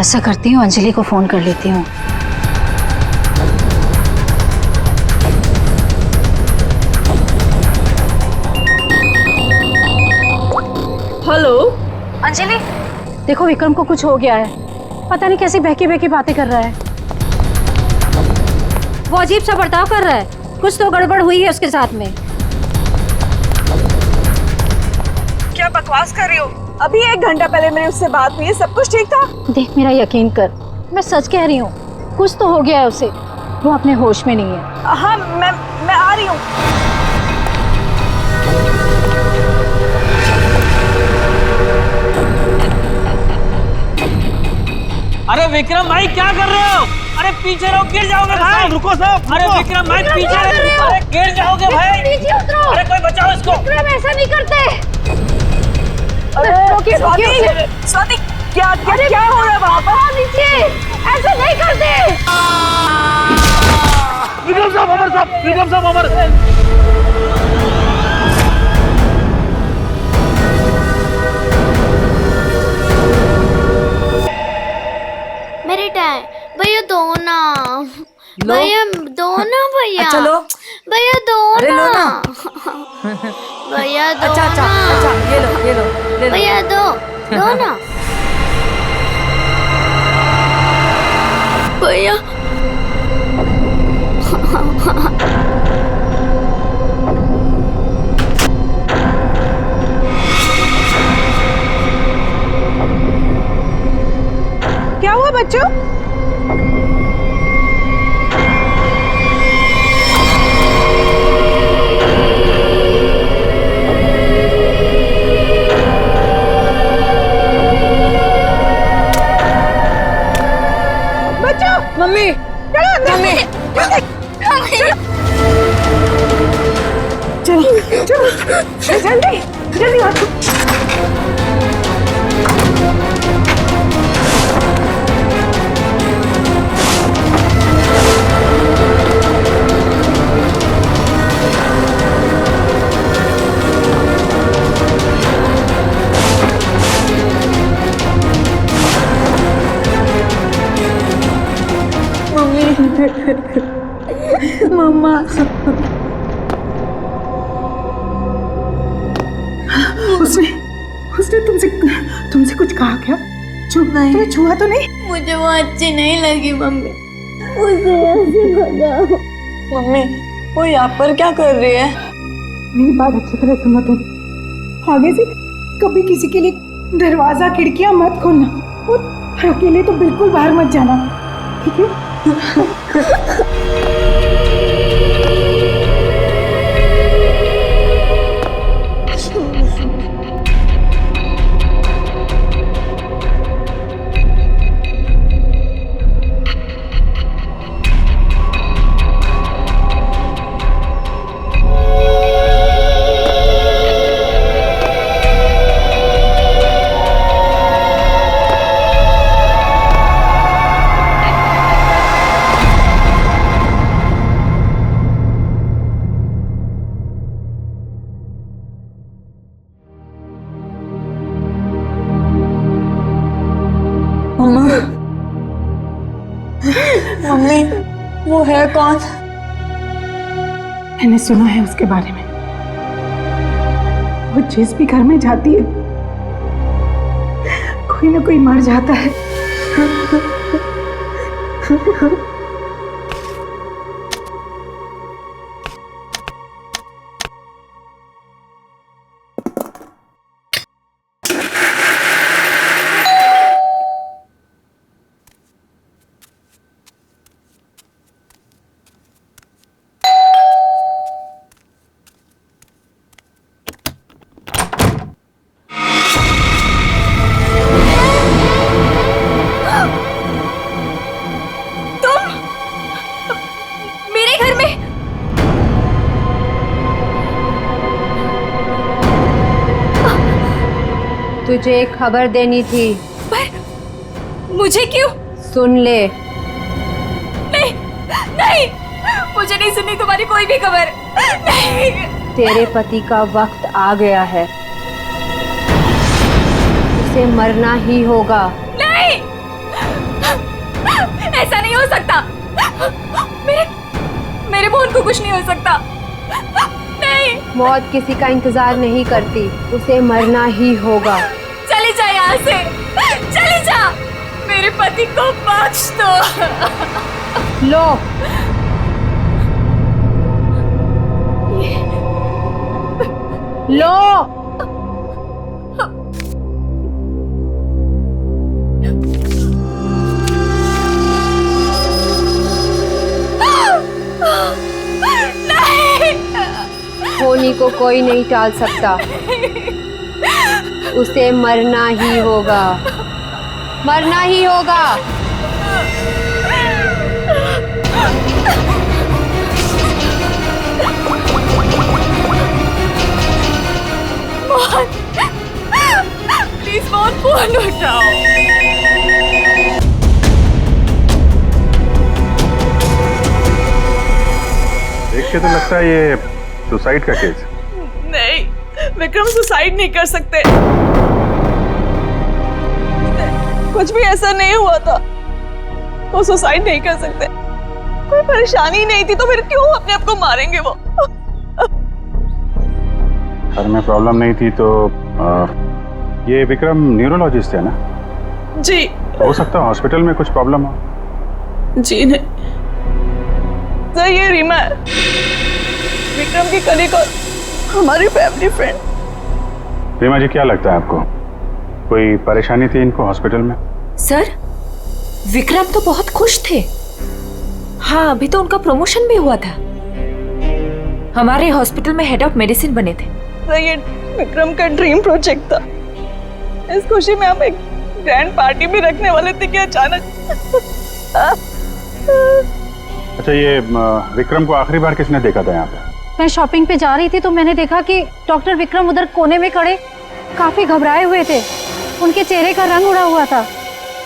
ऐसा करती हूँ, अंजलि को फोन कर लेती हूँ। हेलो अंजलि, देखो विक्रम को कुछ हो गया है। पता नहीं कैसी बहकी बहकी बातें कर रहा है। वो अजीब सा बर्ताव कर रहा है। कुछ तो गड़बड़ हुई है उसके साथ में। क्या बकवास कर रही हो? अभी 1 घंटा पहले मेरी उससे बात हुई है, सब कुछ ठीक था। देख मेरा यकीन कर, मैं सच कह रही हूँ। कुछ तो हो गया है उसे, वो अपने होश में नहीं है। हाँ मैं आ रही हूँ। अरे विक्रम भाई क्या कर रहे हो? अरे पीछे रहो, गिर जाओगे भाई। रुको साहब। अरे विक्रम भाई पीछे रहो, अरे गिर जाओगे भाई। नीचे उतरो। अरे कोई बचाओ इसको। विक्रम ऐसा नहीं करते। अरे स्वाति क्या हो रहा है वहाँ पर? नीचे ऐसा नहीं करते। विक्रम साहब अमर। मेरे टाइम भैया दो ना, भैया दो ना, भैया अच्छा लो, भैया दो अरे लो ना, ना। भैया दो अच्छा ना, ये लो भैया दो ना भैया। क्या हुआ बच्चों? मम्मी मम्मी चलो जल्दी आ। मम्मा उसने तुमसे कुछ कहा क्या? तुम्हें छुआ तो नहीं? मुझे वो अच्छी नहीं लगी मम्मी, उसे ऐसे भगाओ। मम्मी वो यहाँ पर क्या कर रही है? मेरी बात अच्छी तरह सुनो तुम। आगे से कभी किसी के लिए दरवाजा खिड़कियां मत खोलना और अकेले तो बिल्कुल बाहर मत जाना, ठीक है? मम्मी वो है कौन? मैंने सुना है उसके बारे में। वो जिस भी घर में जाती है कोई ना कोई मर जाता है। तुझे एक खबर देनी थी। पर मुझे क्यों? सुन ले। नहीं नहीं, मुझे नहीं सुननी तुम्हारी कोई भी खबर। नहीं। तेरे पति का वक्त आ गया है, उसे मरना ही होगा। नहीं ऐसा नहीं हो सकता। मेरे बहन को कुछ नहीं हो सकता। नहीं। मौत किसी का इंतजार नहीं करती, उसे मरना ही होगा। चली जा यहाँ से, चली जा। मेरे पति को बख्श दो। लो। लो। होनी को कोई नहीं टाल सकता, उसे मरना ही होगा, मरना ही होगा। मोहन, प्लीज मोहन, फोन उठाओ। देख के तो लगता है ये सुसाइड का केस। नहीं, विक्रम सुसाइड नहीं कर सकते। कुछ भी ऐसा नहीं हुआ था। वो सुसाइड नहीं कर सकते। कोई परेशानी नहीं थी तो फिर क्यों अपने आप को मारेंगे वो? घर में प्रॉब्लम नहीं थी तो ये विक्रम न्यूरोलॉजिस्ट है ना? जी। हो सकता है हॉस्पिटल में कुछ प्रॉब्लम हो। जी नहीं सर, ये रीमा है, विक्रम की कलीग और हमारी फैमिली फ्रेंड। रीमा जी, क्या लगता है आपको कोई परेशानी थी इनको हॉस्पिटल में? सर, विक्रम तो बहुत खुश थे। हाँ, अभी तो उनका प्रमोशन भी हुआ था। हमारे हॉस्पिटल में हेड ऑफ मेडिसिन बने थे। सर, ये विक्रम का ड्रीम प्रोजेक्ट था। इस खुशी में हम एक ग्रैंड पार्टी भी रखने वाले थे कि अचानक। अच्छा, ये विक्रम को आखिरी बार किसने देखा था यहाँ पे? मैं शॉपिंग पे जा रही थी तो मैंने देखा कि डॉक्टर विक्रम उधर कोने में खड़े काफी घबराए हुए थे। उनके चेहरे का रंग उड़ा हुआ था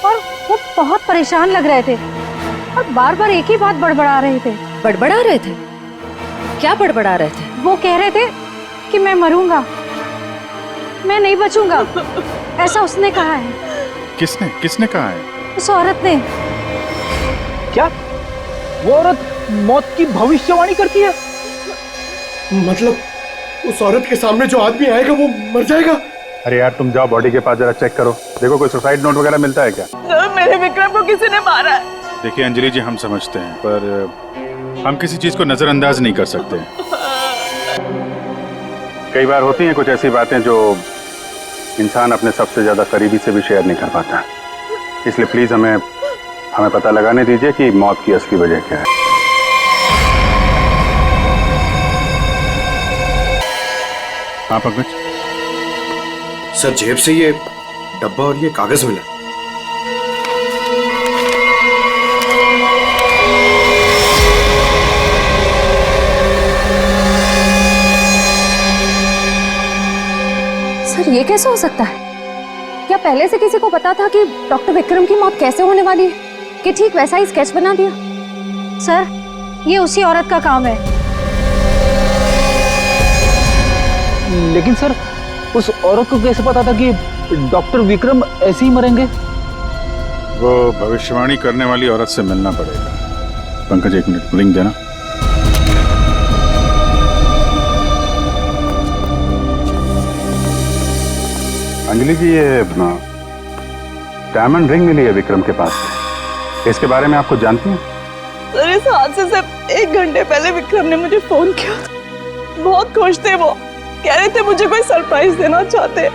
और वो बहुत परेशान लग रहे थे और बार बार एक ही बात बड़बड़ा रहे थे। बड़बड़ा रहे थे? क्या बड़बड़ा रहे थे? वो कह रहे थे कि मैं मरूंगा, मैं नहीं बचूंगा, ऐसा उसने कहा है। किसने किसने कहा है? उस औरत ने। क्या वो औरत मौत की भविष्यवाणी करती है? मतलब उस औरत के सामने जो आदमी आएगा वो मर जाएगा? अरे यार, तुम जाओ बॉडी के पास जरा चेक करो, देखो कोई सुसाइड नोट वगैरह मिलता है क्या? सर, मेरे विक्रम को किसी ने मारा है। देखिए अंजलि जी, हम समझते हैं पर हम किसी चीज को नजरअंदाज नहीं कर सकते। कई बार होती हैं कुछ ऐसी बातें जो इंसान अपने सबसे ज्यादा करीबी से भी शेयर नहीं कर पाता। इसलिए प्लीज हमें पता लगाने दीजिए कि मौत की असली वजह क्या है। हाँ पंकज। सर, जेब से ये डब्बा और ये कागज मिला। सर, ये कैसे हो सकता है? क्या पहले से किसी को पता था कि डॉक्टर विक्रम की मौत कैसे होने वाली है कि ठीक वैसा ही स्केच बना दिया? सर, ये उसी औरत का काम है। लेकिन सर, उस औरत को कैसे पता था कि डॉक्टर विक्रम ऐसे ही मरेंगे? वो भविष्यवाणी करने वाली औरत से मिलना पड़ेगा। पंकज, एक मिनट, लिंक देना। अंजलि जी, ये डायमंड रिंग मिली है विक्रम के पास से, इसके बारे में आपको जानती हैं? सर, इस हादसे से 1 घंटे पहले विक्रम ने मुझे फोन किया था। बहुत खुश थे वो, कह रहे थे मुझे कोई सरप्राइज देना चाहते।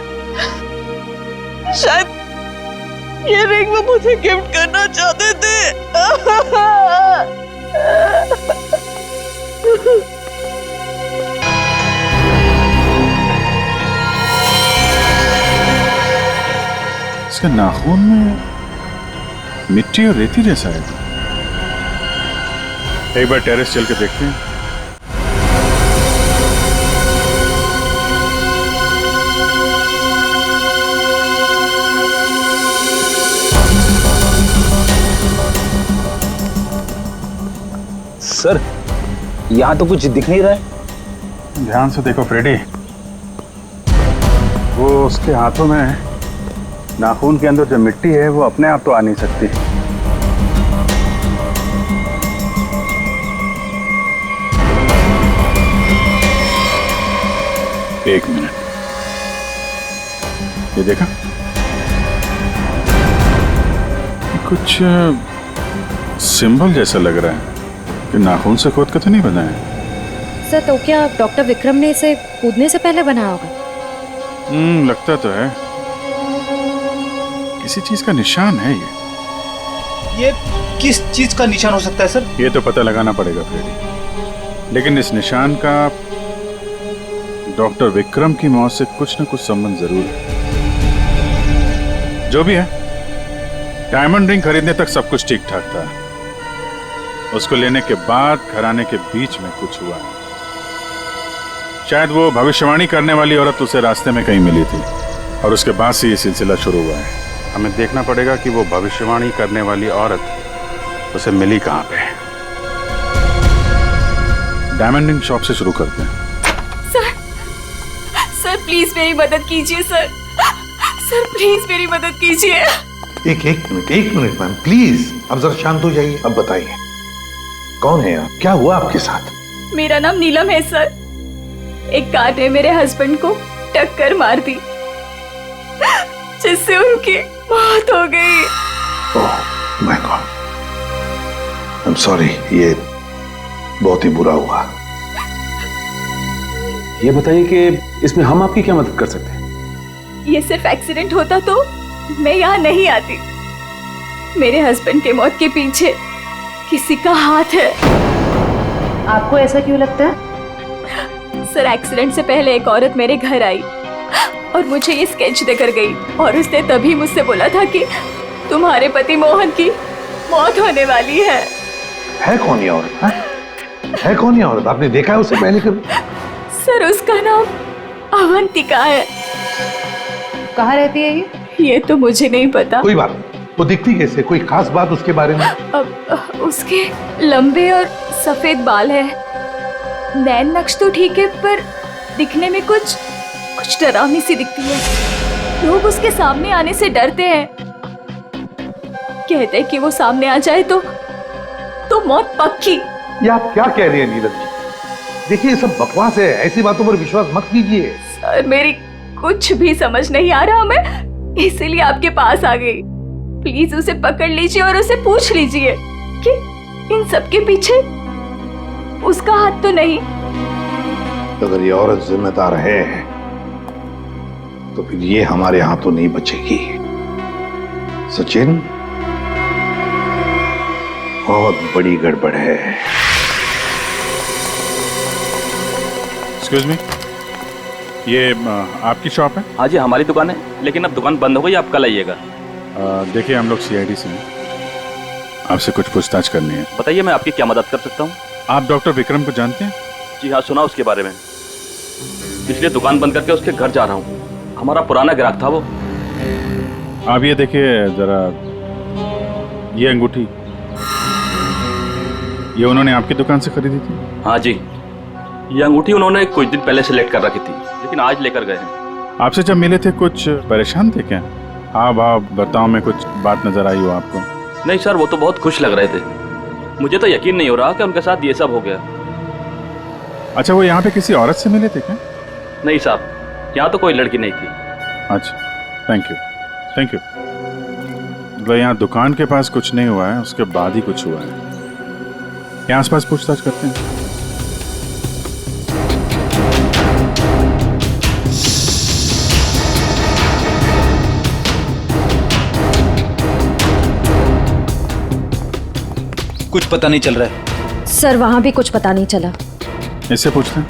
शायद ये रिंग वो मुझे गिफ्ट करना चाहते थे। इसके नाखून में मिट्टी और रेती जैसा है। एक बार टेरेस चल के देखते हैं। सर, यहाँ तो कुछ दिख नहीं रहा है। ध्यान से देखो फ्रेडी, वो उसके हाथों में नाखून के अंदर जो मिट्टी है वो अपने आप तो आ नहीं सकती। एक मिनट, ये देखा? कुछ सिंबल जैसा लग रहा है कि नाखून से खोद के तो नहीं बनाया। सर तो क्या डॉक्टर विक्रम ने इसे कूदने से पहले बनाया होगा? लगता तो है किसी चीज का निशान है ये किस चीज का निशान हो सकता है सर? ये तो पता लगाना पड़ेगा फ्रेडी, लेकिन इस निशान का डॉक्टर विक्रम की मौत से कुछ न कुछ संबंध जरूर है। जो भी है, डायमंड रिंग खरीदने तक सब कुछ ठीक ठाक था। उसको लेने के बाद घराने के बीच में कुछ हुआ। शायद वो भविष्यवाणी करने वाली औरत उसे रास्ते में कहीं मिली थी और उसके बाद से ये सिलसिला शुरू हुआ है। हमें देखना पड़ेगा कि वो भविष्यवाणी करने वाली औरत उसे मिली कहाँ पे। डायमंड रिंग शॉप से शुरू करते हैं। सर प्लीज मेरी मदद कीजिए सर। सर प्लीज मेरी मदद कीजिए। एक मिनट मैम प्लीज, अब जरा शांत हो जाइए। अब बताइए कौन है आप, क्या हुआ आपके साथ? मेरा नाम नीलम है सर। एक कार ने मेरे हस्बैंड को टक्कर मार दी जिससे उनकी मौत हो गई। Oh my God, I am sorry, ये बहुत ही बुरा हुआ। ये बताइए कि इसमें हम आपकी क्या मदद कर सकते हैं? ये सिर्फ एक्सीडेंट होता तो मैं यहाँ नहीं आती। मेरे हस्बैंड के मौत के पीछे किसी का हाथ है। आपको ऐसा क्यों लगता है? सर एक्सीडेंट से पहले एक औरत मेरे घर आई और मुझे ये स्केच देकर गई और उसने तभी मुझसे बोला था कि तुम्हारे पति मोहन की मौत होने वाली है। कौन ये औरत? है कौन ये औरत? आपने देखा है उसे पहले कभी? सर उसका नाम अवंतिका है। कहाँ रहती है ये? ये तो मुझे नहीं पता। कोई बात नहीं, वो दिखती कैसे? कोई खास बात उसके बारे में? अब उसके लंबे और सफेद बाल है। नैन नक्श तो ठीक है पर दिखने में कुछ डरावनी सी दिखती है। लोग उसके सामने आने से डरते हैं। कहते हैं कि वो सामने आ जाए तो मौत पक्की। ये आप क्या कह रही हैं नीलम जी? देखिए ये सब बकवास है, ऐसी बातों पर विश्वास मत कीजिए। सर मेरी कुछ भी समझ नहीं आ रहा, मैं इसीलिए आपके पास आ गई। प्लीज उसे पकड़ लीजिए और उसे पूछ लीजिए कि इन सब के पीछे उसका हाथ तो नहीं। अगर ये औरत जिम्मेदार है तो फिर ये हमारे हाथों नहीं बचेगी। सचिन, बहुत बड़ी गड़बड़ है। एक्सक्यूज मी, ये आपकी शॉप है? हाँ जी हमारी दुकान है, लेकिन अब दुकान बंद हो गई, आप कल आइएगा। देखिए हम लोग सीआईडी से हैं, आपसे कुछ पूछताछ करनी है। बताइए मैं आपकी क्या मदद कर सकता हूँ? आप डॉक्टर विक्रम को जानते हैं? जी हाँ, सुना उसके बारे में, इसलिए दुकान बंद करके उसके घर जा रहा हूँ। हमारा पुराना ग्राहक था वो। आप ये देखिए जरा, ये अंगूठी ये उन्होंने आपकी दुकान से खरीदी थी? हाँ जी, ये अंगूठी उन्होंने कुछ दिन पहले सेलेक्ट कर रखी थी, लेकिन आज लेकर गए हैं। आपसे जब मिले थे कुछ परेशान थे क्या? हाँ भाव बर्ताव में कुछ बात नजर आई हो आपको? नहीं सर, वो तो बहुत खुश लग रहे थे। मुझे तो यकीन नहीं हो रहा कि उनके साथ ये सब हो गया। अच्छा, वो यहाँ पे किसी औरत से मिले थे क्या? नहीं साहब, यहाँ तो कोई लड़की नहीं थी। अच्छा, थैंक यू थैंक यू। मतलब यहाँ दुकान के पास कुछ नहीं हुआ है, उसके बाद ही कुछ हुआ है। यहाँ आसपास पूछताछ करते हैं। कुछ पता नहीं चल रहा है सर, वहां भी कुछ पता नहीं चला। इससे पूछते हैं।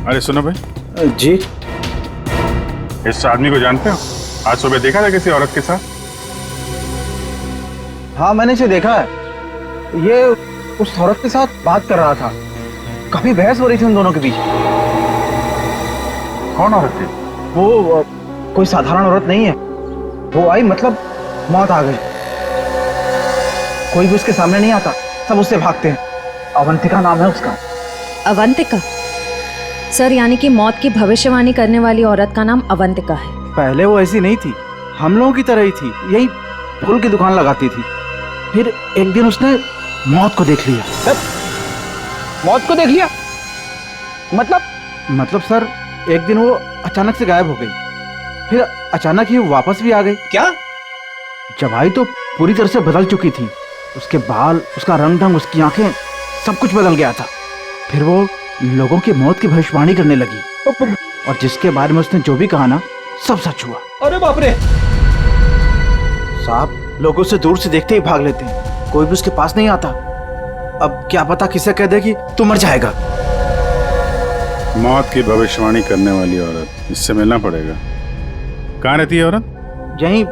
अरे सुनो भाई। जी, इस आदमी को जानते हो? आज सुबह देखा था किसी औरत के साथ? हाँ मैंने इसे देखा है। ये उस औरत के साथ बात कर रहा था, काफी बहस हो रही थी उन दोनों के बीच। कौन औरत थी? वो कोई साधारण औरत नहीं है। वो आई मतलब मौत आ गई। कोई भी उसके सामने नहीं आता, सब उससे भागते हैं। अवंतिका नाम है उसका। अवंतिका? सर यानी कि मौत की भविष्यवाणी करने वाली औरत का नाम अवंतिका है। पहले वो ऐसी नहीं थी, हम लोगों की तरह ही थी, यही फूल की दुकान लगाती थी। फिर एक दिन उसने मौत को देख लिया। सर, मौत को देख लिया मतलब सर, एक दिन वो अचानक से गायब हो गई, फिर अचानक ही वापस भी आ गई। क्या? जब आई तो पूरी तरह से बदल चुकी थी। उसके बाल, उसका रंग ढंग, उसकी आंखें, सब कुछ बदल गया था। फिर वो लोगों की मौत की भविष्यवाणी करने लगी और जिसके बारे में उसने जो भी कहा ना, सब सच हुआ। अरे बाप रे! साहब, लोग उसे दूर से देखते ही भाग लेते हैं, कोई भी उसके पास नहीं आता। अब क्या पता किसे कह दे कि तू मर जाएगा। मौत की भविष्यवाणी करने वाली औरत, इससे मिलना पड़ेगा। कहाँ रहती है औरत? यहीं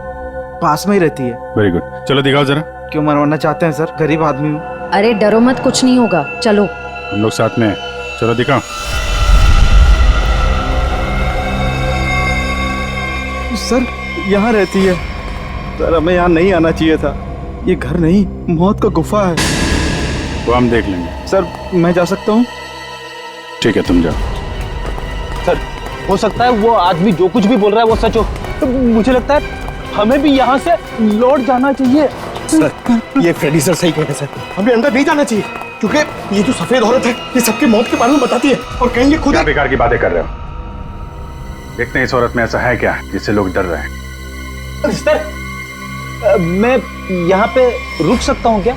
पास में ही रहती है। वेरी गुड, चलो दिखाओ जरा। क्यों मरवाना चाहते हैं सर? गरीब आदमी हूँ। अरे डरो मत, कुछ नहीं होगा, चलो। हम लोग साथ में हैं, चलो दिखाओ। सर, यहाँ रहती है। सर, हमें यहाँ नहीं आना चाहिए था। ये घर नहीं, मौत का गुफा है। वो हम देख लेंगे। सर, मैं जा सकता हूँ? ठीक है, तुम जाओ। सर, हो सकता है वो आदमी जो कुछ भी बोल रहा है वो सच हो। तो मुझे लगता है हमें भी यहाँ से लौट जाना चाहिए। सर, ये फ्रेडी सर सही कहते हैं सर, हमें अंदर नहीं जाना चाहिए, क्योंकि ये जो सफेद औरत है ये सबके मौत के बारे में बताती है और कहीं ये खुद क्या बेकार की बातें कर रहे हो? देखते हैं इस औरत में ऐसा है क्या जिससे लोग डर रहे हैं। सर, मैं यहाँ पे रुक सकता हूँ क्या?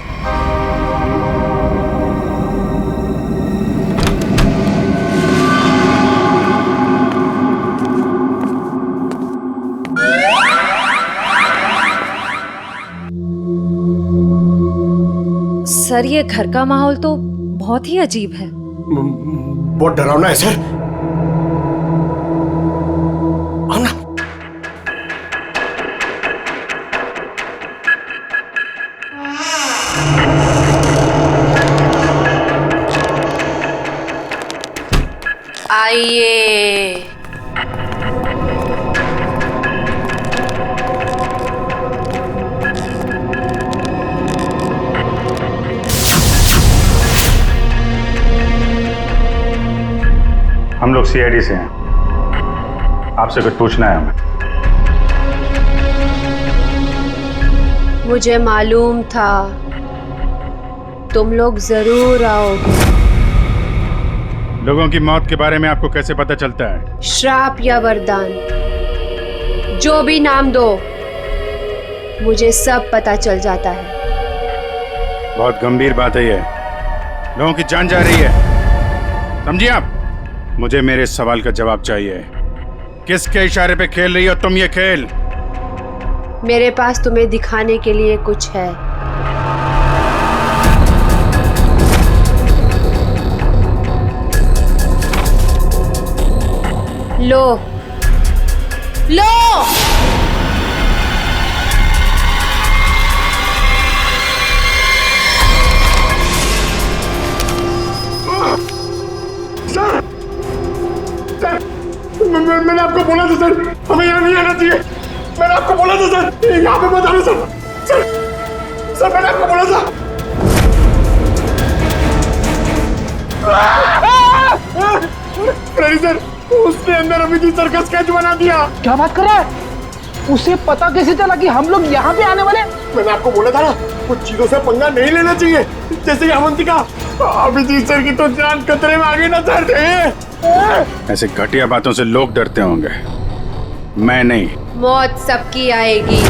सर, ये घर का माहौल तो बहुत ही अजीब है। बहुत डरावना है सर। आओ ना। आइए। हम लोग सीआईडी से हैं, आपसे कुछ पूछना है हमें। मुझे मालूम था तुम लोग जरूर आओगे। लोगों की मौत के बारे में आपको कैसे पता चलता है? श्राप या वरदान, जो भी नाम दो, मुझे सब पता चल जाता है। बहुत गंभीर बात है ये, लोगों की जान जा रही है, समझिए आप। मुझे मेरे इस सवाल का जवाब चाहिए। किसके इशारे पे खेल रही हो तुम ये खेल? मेरे पास तुम्हें दिखाने के लिए कुछ है। लो लो। मैंने आपको बोला था सर, हमें यहाँ नहीं आना चाहिए। मैंने आपको बोला था सर, यहाँ पे मत आना सर। सर, मैंने आपको बोला था। फ्रेडी सर, उसने अंदर अभी सर्कस स्केच बना दिया। क्या बात कर रहा है? उसे पता कैसे चला कि हम लोग यहाँ पे आने वाले? मैंने आपको बोला था ना, कुछ चीजों से पंगा नहीं लेना चाहिए, जैसे अवंतिका। अभिजीत सर की तो जान खतरे में आ गई ना सर। ऐसे घटिया बातों से लोग डरते होंगे, मैं नहीं। मौत सबकी आएगी,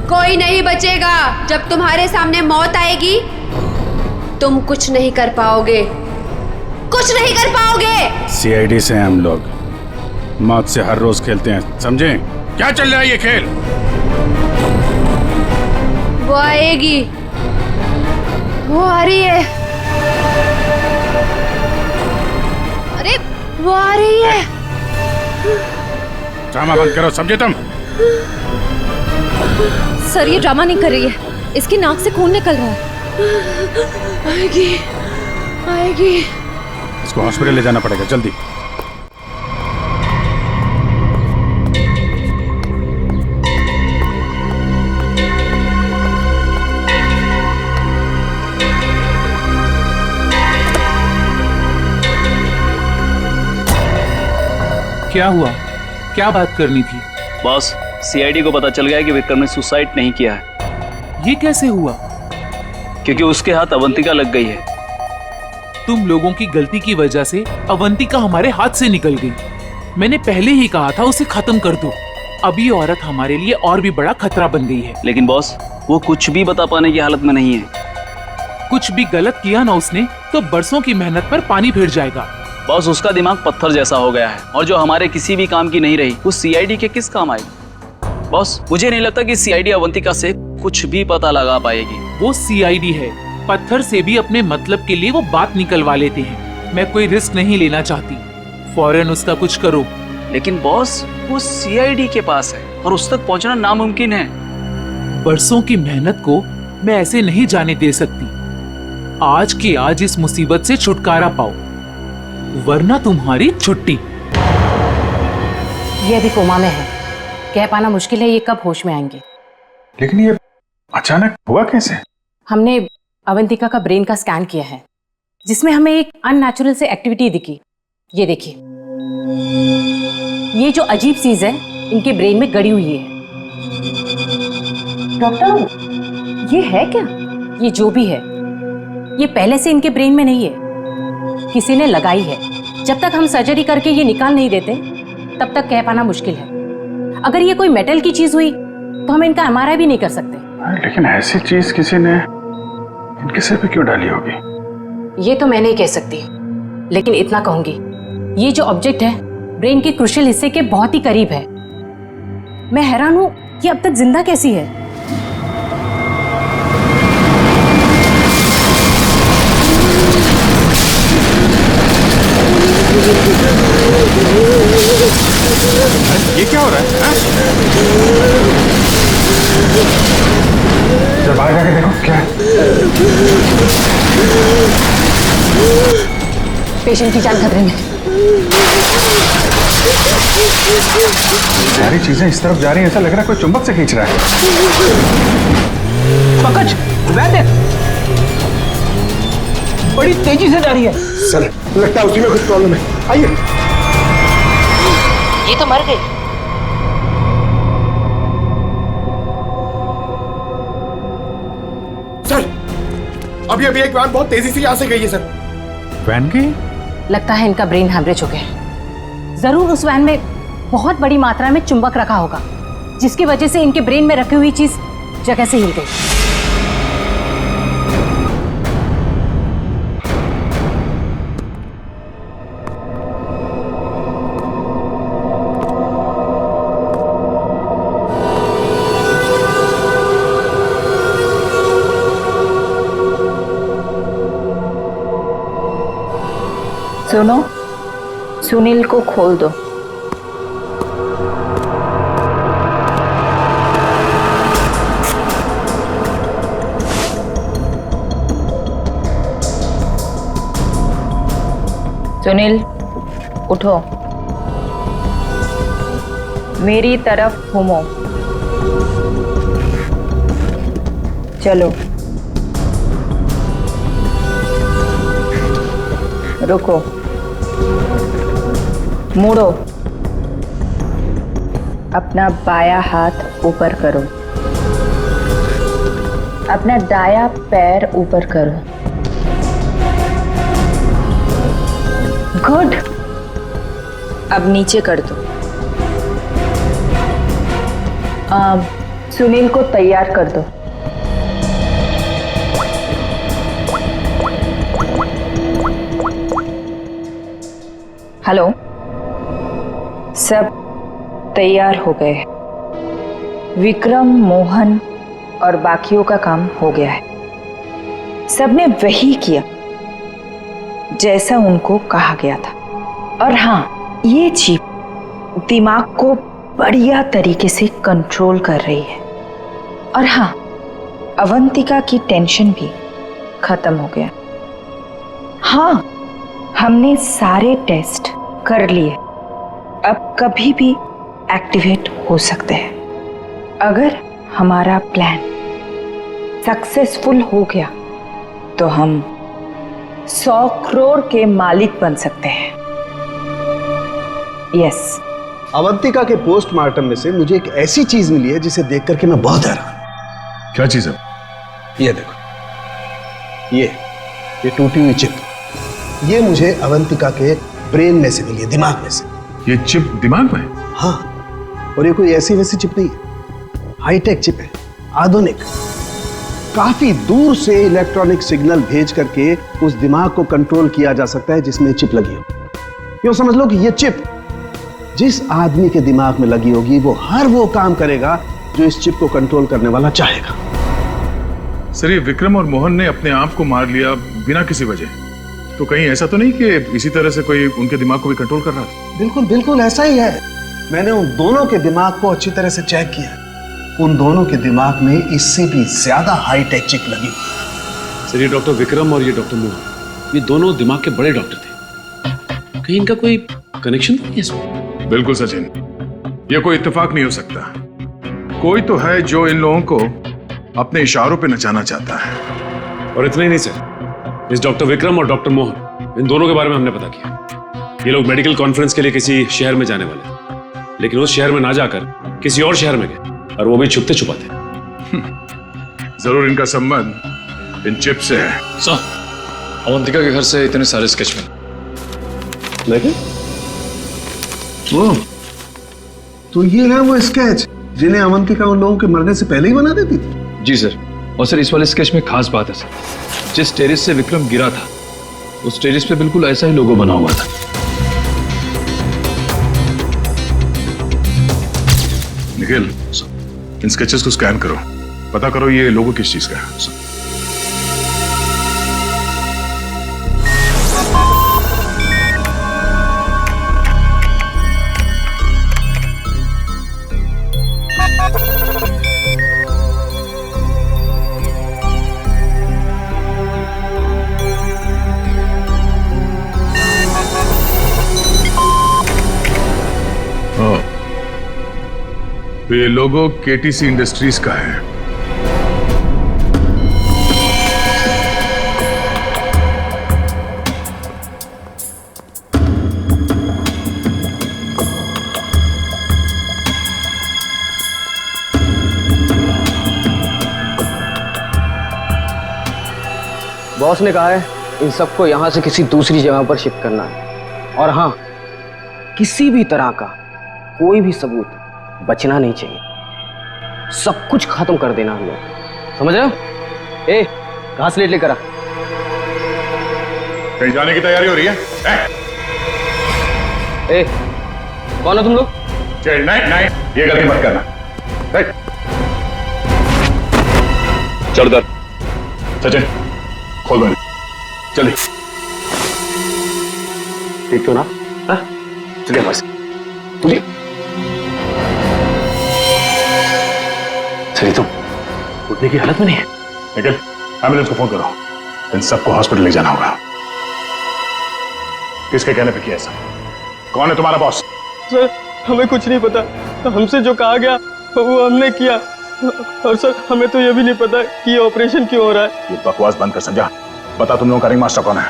कोई नहीं बचेगा। जब तुम्हारे सामने मौत आएगी, तुम कुछ नहीं कर पाओगे, कुछ नहीं कर पाओगे। सीआईडी से हम लोग मौत से हर रोज खेलते हैं, समझे? क्या चल रहा है ये खेल? वो आएगी, वो आ रही है। अरे वो आ रही है। ड्रामा बंद करो, समझे तुम? सर, ये ड्रामा नहीं कर रही है, इसकी नाक से खून निकल रहा है। आएगी, आएगी। इसको हॉस्पिटल ले जाना पड़ेगा, जल्दी। क्या हुआ? क्या बात करनी थी? बॉस, सीआईडी को पता चल गया कि विक्रम ने सुसाइड नहीं किया है। ये कैसे हुआ? क्योंकि उसके हाथ अवंतिका लग गई है। तुम लोगों की गलती की वजह से अवंतिका हमारे हाथ से निकल गई। मैंने पहले ही कहा था उसे खत्म कर दो। अब ये औरत हमारे लिए और भी बड़ा खतरा बन गई है। लेकिन बॉस, वो कुछ भी बता पाने की हालत में नहीं है। कुछ भी गलत किया ना उसने तो बरसों की मेहनत पर पानी फिर जाएगा। बॉस, उसका दिमाग पत्थर जैसा हो गया है और जो हमारे किसी भी काम की नहीं रही वो सीआईडी के किस काम आएगी? बॉस, मुझे नहीं लगता कि सीआईडी अवंतिका से कुछ भी पता लगा पाएगी। वो सीआईडी है, पत्थर से भी अपने मतलब के लिए वो बात निकलवा लेते हैं। मैं कोई रिस्क नहीं लेना चाहती, फौरन उसका कुछ करो। लेकिन बॉस, वो सीआईडी के पास है और उस तक पहुंचना नामुमकिन है। बरसों की मेहनत को मैं ऐसे नहीं जाने दे सकती। आज के आज इस मुसीबत से छुटकारा पाओ, वरना तुम्हारी छुट्टी। ये अभी कोमा में है, कह पाना मुश्किल है ये कब होश में आएंगे। लेकिन ये अचानक हुआ कैसे? हमने अवंतिका का ब्रेन का स्कैन किया है, जिसमें हमें एक अननेचुरल से एक्टिविटी दिखी। ये देखिए, ये जो अजीब चीज है इनके ब्रेन में गड़ी हुई है। डॉक्टर, ये है क्या? ये जो भी है ये पहले से इनके ब्रेन में नहीं है, किसी ने लगाई है। जब तक हम सर्जरी करके ये निकाल नहीं देते तब तक कह पाना मुश्किल है। अगर ये कोई मेटल की चीज हुई तो हम इनका एमआरआई भी नहीं कर सकते। लेकिन ऐसी चीज किसी ने इनके सिर पे क्यों डाली होगी? ये तो मैं नहीं कह सकती, लेकिन इतना कहूंगी, ये जो ऑब्जेक्ट है ब्रेन के क्रूशियल हिस्से के बहुत ही करीब है। मैं हैरान हूं कि अब तक जिंदा कैसी है। ये क्या हो रहा है? जरा बाहर जाके देखो क्या है। पेशेंट की जान खतरे में। सारी चीजें इस तरफ जा रही हैं, ऐसा लग रहा है कोई चुंबक से खींच रहा है। पंकज, वैद्य, बड़ी तेजी से जा रही है। सर, लगता है उसी में कुछ प्रॉब्लम है। आइए। ये तो मर गई। सर, अभी एक वैन बहुत तेजी से यहाँ से गई है सर। वैन गई? लगता है इनका ब्रेन हैमरेज हो गया। जरूर उस वैन में बहुत बड़ी मात्रा में चुंबक रखा होगा, जिसकी वजह से इनके ब्रेन में रखी हुई चीज जगह से हिल गई। सुनो, सुनील को खोल दो। सुनील, उठो, मेरी तरफ घूमो। चलो, रुको, मुड़ो, अपना बायां हाथ ऊपर करो, अपना दायां पैर ऊपर करो। गुड, अब नीचे कर दो। सुनील को तैयार कर दो। हेलो, सब तैयार हो गए। विक्रम, मोहन और बाकियों का काम हो गया है। सबने वही किया जैसा उनको कहा गया था। और हाँ, ये चिप दिमाग को बढ़िया तरीके से कंट्रोल कर रही है। और हाँ, अवंतिका की टेंशन भी खत्म हो गया। हाँ, हमने सारे टेस्ट कर लिए, अब कभी भी एक्टिवेट हो सकते हैं। अगर हमारा प्लान सक्सेसफुल हो गया तो हम 100 करोड़ के मालिक बन सकते हैं। यस। अवंतिका के पोस्टमार्टम में से मुझे एक ऐसी चीज मिली है जिसे देख करके मैं बहुत हैरान। क्या चीज है? ये देखो, ये टूटी हुई चिप, ये मुझे अवंतिका के ब्रेन में से मिली है, दिमाग में से। ये चिप दिमाग में? हाँ, और ये कोई ऐसी वैसी चिप नहीं है, हाईटेक चिप है, आधुनिक। काफी दूर से इलेक्ट्रॉनिक सिग्नल भेज करके उस दिमाग को कंट्रोल किया जा सकता है जिसमें चिप लगी हो। यूं समझ लो कि ये चिप जिस आदमी के दिमाग में लगी होगी वो हर वो काम करेगा जो इस चिप को कंट्रोल करने वाला चाहेगा। सर, ये विक्रम और मोहन ने अपने आप को मार लिया बिना किसी वजह, तो कहीं ऐसा तो नहीं कि इसी तरह से कोई उनके दिमाग को भी कंट्रोल कर रहा था? बिल्कुल बिल्कुल ऐसा ही है। मैंने उन दोनों के दिमाग को अच्छी तरह से चेक किया। उन दोनों के दिमाग में इससे भी ज्यादा हाईटेक चिप लगी हुई। सर, ये डॉक्टर विक्रम और ये डॉक्टर मोहन, ये दोनों दिमाग के बड़े डॉक्टर थे। कहीं इनका कोई कनेक्शन तो नहीं है इसमें? बिल्कुल सचिन, ये कोई इत्तेफाक नहीं हो सकता। कोई तो है जो इन लोगों को अपने इशारों पे नचाना चाहता है। और इतना ही नहीं सर, इस डॉक्टर विक्रम और डॉक्टर मोहन, इन दोनों के बारे में हमने पता किया। ये लोग मेडिकल कॉन्फ्रेंस के लिए किसी शहर में जाने वाले थे, लेकिन उस शहर में ना जाकर किसी और शहर में गए, और वो भी छुपते छुपाते। जरूर इनका संबंध इन चिप से है। सर, अवंतिका के घर से इतने सारे स्केच लेकिन तो ये है वो स्केच जिन्हें अवंतिका उन लोगों के मरने से पहले ही बना देती थी? जी सर। और सर, इस वाले स्केच में खास बात है सर, जिस टेरेस से विक्रम गिरा था उस टेरेस पे बिल्कुल ऐसा ही लोगो बना हुआ था। निखिल, इन स्केचेस को स्कैन करो, पता करो ये लोगो किस चीज का है। तो ये लोगो केटीसी इंडस्ट्रीज का है। बॉस ने कहा है इन सबको यहां से किसी दूसरी जगह पर शिफ्ट करना है, और हाँ, किसी भी तरह का कोई भी सबूत बचना नहीं चाहिए। सब कुछ खत्म कर देना हम लोग, समझ रहे हो? ए, घास लेट लेकर आ। कहीं जाने की तैयारी हो रही है? ए, कौन हो तुम लोग? नहीं, ये गलती मत करना। चल उधर, सचिन खोल दो, चलिए। ठीक क्यों ना? चलिए बस, चलिए। सही, तुम उठने की हालत में नहीं है। निखिल, एम्बुलेंस को फोन करो, इन सबको हॉस्पिटल ले जाना होगा। किसके कहने पे किया ऐसा? कौन है तुम्हारा बॉस? सर, हमें कुछ नहीं पता, हमसे जो कहा गया वो हमने किया, और सर हमें तो ये भी नहीं पता कि ये ऑपरेशन क्यों हो रहा है। ये बकवास बंद कर, समझा? बता तुम लोगों का रिंग मास्टर कौन है?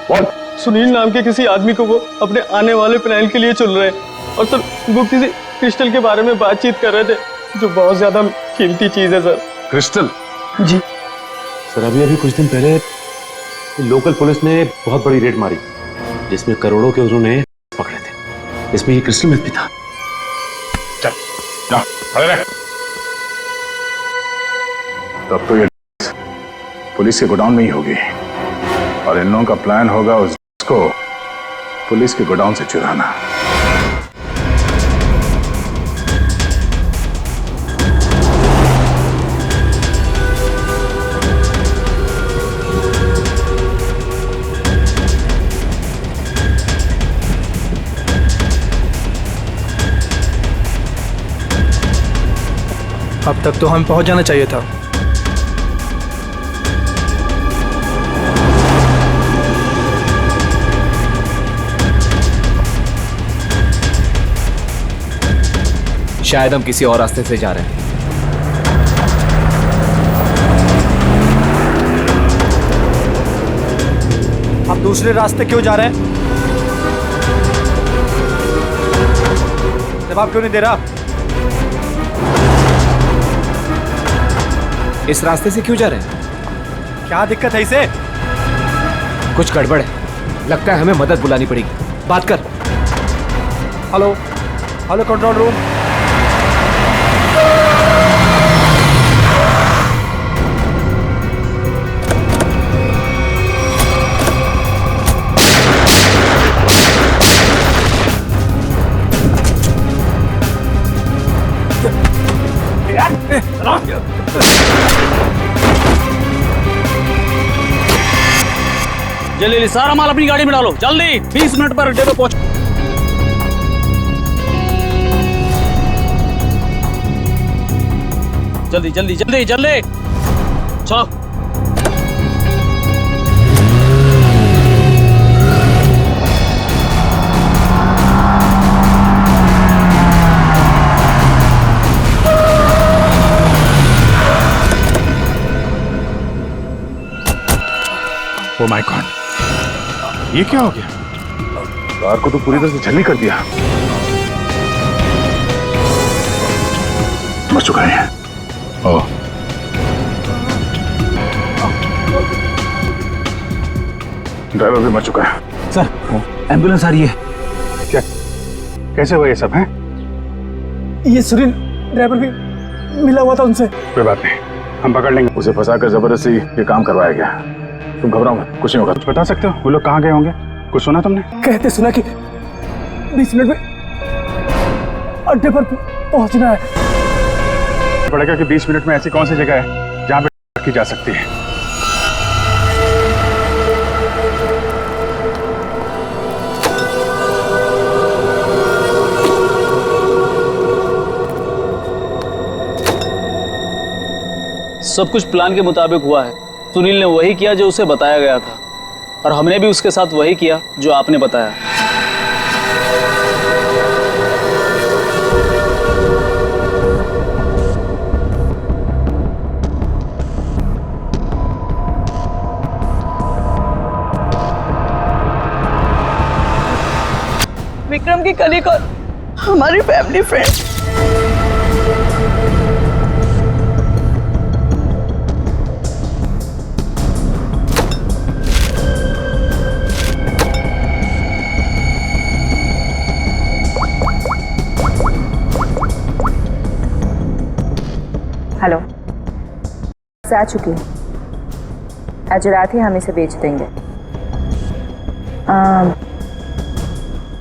बोल। सुनील नाम के किसी आदमी को वो अपने आने वाले प्लान के लिए चुन रहे हैं, और सर वो किसी क्रिस्टल के बारे में बातचीत कर रहे थे, जो बहुत ज्यादा कीमती चीज है सर। क्रिस्टल? जी सर, अभी कुछ दिन पहले लोकल पुलिस ने बहुत बड़ी रेड मारी, जिसमें करोड़ों के उन्होंने पकड़े थे। इसमें ये क्रिस्टल मेथ भी था। चल, जा, खड़े रह। तब तो ये पुलिस के गोडाउन में ही होगी, और इन लोगों का प्लान होगा उसको पुलिस के गोडाउन से चुराना। अब तक तो हमें पहुंच जाना चाहिए था। शायद हम किसी और रास्ते से जा रहे हैं। आप दूसरे रास्ते क्यों जा रहे हैं? जवाब क्यों नहीं दे रहा? इस रास्ते से क्यों जा रहे हैं? क्या दिक्कत है इसे? कुछ गड़बड़ है, लगता है हमें मदद बुलानी पड़ेगी। बात कर। Hello hello control room. जल्दी सारा माल अपनी गाड़ी में डालो, जल्दी 20 मिनट पर अड्डे पे पहुंच। जल्दी जल्दी जल्दी जल्दी चलो। ओ माय गॉड, ये क्या हो गया? कार को तो पूरी तरह से छलनी कर दिया। मर चुका है। ओह, ड्राइवर भी मर चुका है। सर, एम्बुलेंस आ रही है। क्या, कैसे हुआ ये सब है? ये सुनील ड्राइवर भी मिला हुआ था उनसे। कोई बात नहीं, हम पकड़ लेंगे। उसे फंसाकर जबरदस्ती ये काम करवाया गया। तुम घबराओ मत, कुछ नहीं होगा। कुछ बता सकते हो वो लोग कहाँ गए होंगे? कुछ सुना तुमने? कहते सुना कि 20 मिनट में अड्डे पर पहुंचना है। पड़ेगा कि 20 मिनट में ऐसी कौन सी जगह है जहाँ पे की जा सकती है। सब कुछ प्लान के मुताबिक हुआ है। सुनील ने वही किया जो उसे बताया गया था, और हमने भी उसके साथ वही किया जो आपने बताया। विक्रम की कलीग और हमारी फैमिली फ्रेंड। हेलो, आ चुकी है। आज रात ही हम इसे बेच देंगे।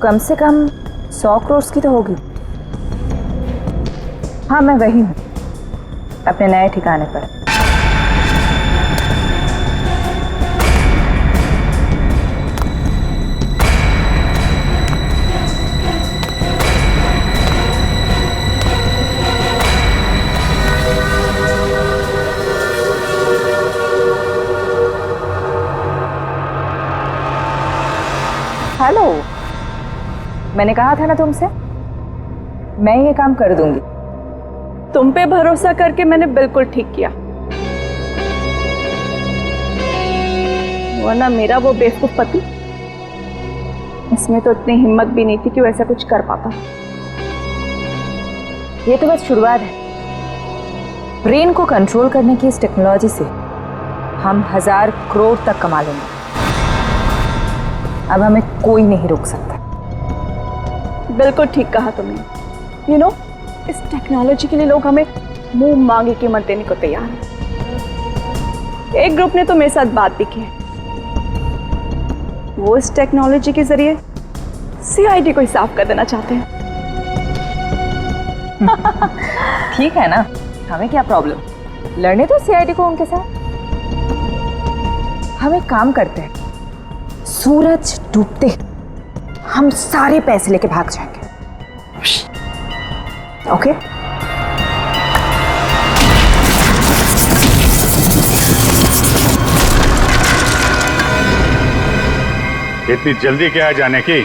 कम से कम 100 करोड़ की तो होगी। हाँ, मैं वही हूँ, अपने नए ठिकाने पर। हेलो, मैंने कहा था ना तुमसे, मैं ये काम कर दूंगी। तुम पे भरोसा करके मैंने बिल्कुल ठीक किया, वरना मेरा वो बेवकूफ पति, इसमें तो इतनी हिम्मत भी नहीं थी कि वो ऐसा कुछ कर पाता। ये तो बस शुरुआत है। ब्रेन को कंट्रोल करने की इस टेक्नोलॉजी से हम 1000 करोड़ तक कमा लेंगे। अब हमें कोई नहीं रोक सकता। बिल्कुल ठीक कहा तुमने। इस टेक्नोलॉजी के लिए लोग हमें मुंह मांगी कीमत देने को तैयार हैं। एक ग्रुप ने तो मेरे साथ बात भी की है। वो इस टेक्नोलॉजी के जरिए सीआईडी को ही साफ कर देना चाहते हैं। ठीक है ना, हमें क्या प्रॉब्लम, लड़ने दो सीआईडी को उनके साथ। हम एक काम करते हैं, सूरज डूबते हम सारे पैसे लेके भाग जाएंगे। ओके? इतनी जल्दी क्या है जाने की?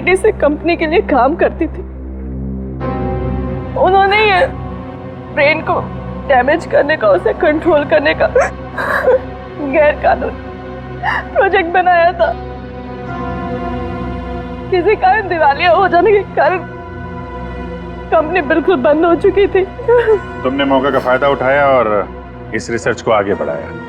सिक्योरिटी से कंपनी के लिए काम करती थी। उन्होंने ये ब्रेन को डैमेज करने का, उसे कंट्रोल करने का गैर कानूनी प्रोजेक्ट बनाया था। किसी कारण दिवालिया हो जाने के कारण कंपनी बिल्कुल बंद हो चुकी थी। तुमने मौके का फायदा उठाया और इस रिसर्च को आगे बढ़ाया।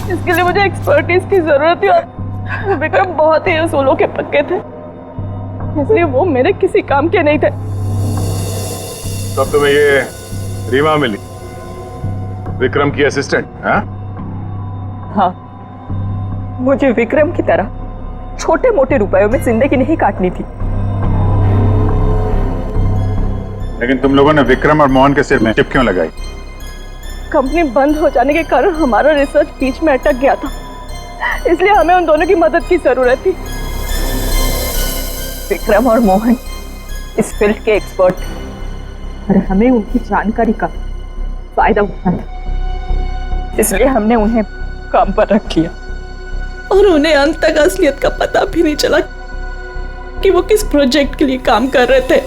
इसके लिए मुझे एक्सपर्टीज की जरूरत थी और विक्रम बहुत ही उसूलों के पक्के थे, इसलिए वो मेरे किसी काम के नहीं थे। तब तुम्हें ये रीमा मिली, विक्रम की असिस्टेंट? हाँ, मुझे विक्रम की तरह छोटे मोटे रुपयों में जिंदगी नहीं काटनी थी। लेकिन तुम लोगों ने विक्रम और मोहन के सिर में टिप क्यों लगाई? कंपनी बंद हो जाने के कारण हमारा रिसर्च बीच में अटक गया था, इसलिए हमें उन दोनों की मदद की जरूरत थी। विक्रम और मोहन इस फील्ड के एक्सपर्ट थे और हमें उनकी जानकारी का फायदा उठाना था, इसलिए हमने उन्हें काम पर रख लिया और उन्हें अंत तक असलियत का पता भी नहीं चला कि वो किस प्रोजेक्ट के लिए काम कर रहे थे।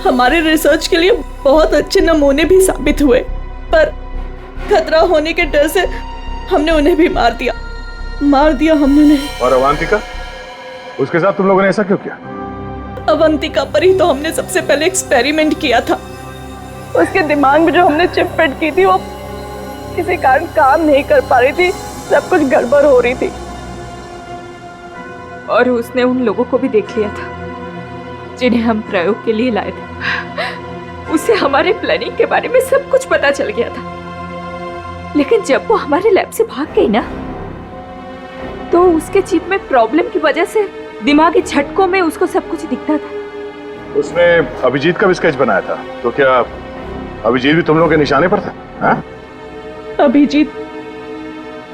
हमारे रिसर्च के लिए बहुत अच्छे नमूने भी साबित हुए, पर खतरा होने के डर से हमने उन्हें भी मार दिया हमने उन्हें। और अवंतिका, उसके साथ तुम लोगों ने ऐसा क्यों किया? अवंतिका पर ही तो हमने सबसे पहले एक्सपेरिमेंट किया था। उसके दिमाग में जो हमने चिप फिट की थी वो किसी कारण काम नहीं कर पा रही थी, सब कुछ गड़बड़ हो रही थी। और उसने उन लोगों को भी देख लिया था जिन्हें हम प्रयोग के लिए लाए थे। उसे हमारे प्लानिंग के बारे में सब कुछ पता चल गया था, लेकिन जब वो हमारे लैब से भाग गई ना, तो उसके चिप में प्रॉब्लम की वजह से दिमागी झटकों में उसको सब कुछ दिखता था। उसने अभिजीत का भी स्केच बनाया था, तो क्या अभिजीत भी तुम लोगों के निशाने पर था? हाँ?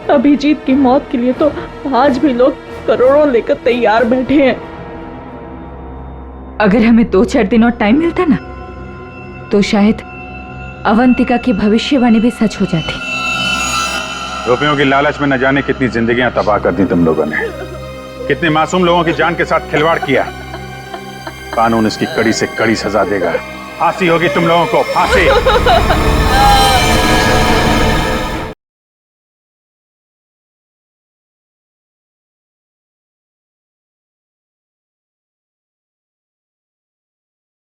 अभिजीत की मौत के लिए तो आज भी लोग करोड़ों लेकर तैयार बैठे हैं। अगर हमें 2-4 दिन और टाइम मिलता ना, तो शायद अवंतिका की भविष्यवाणी भी सच हो जाती। रुपयों की लालच में न जाने कितनी जिंदगियां तबाह कर दी तुम लोगों ने, कितने मासूम लोगों की जान के साथ खिलवाड़ किया। कानून इसकी कड़ी से कड़ी सजा देगा। फांसी होगी तुम लोगों को, फांसी।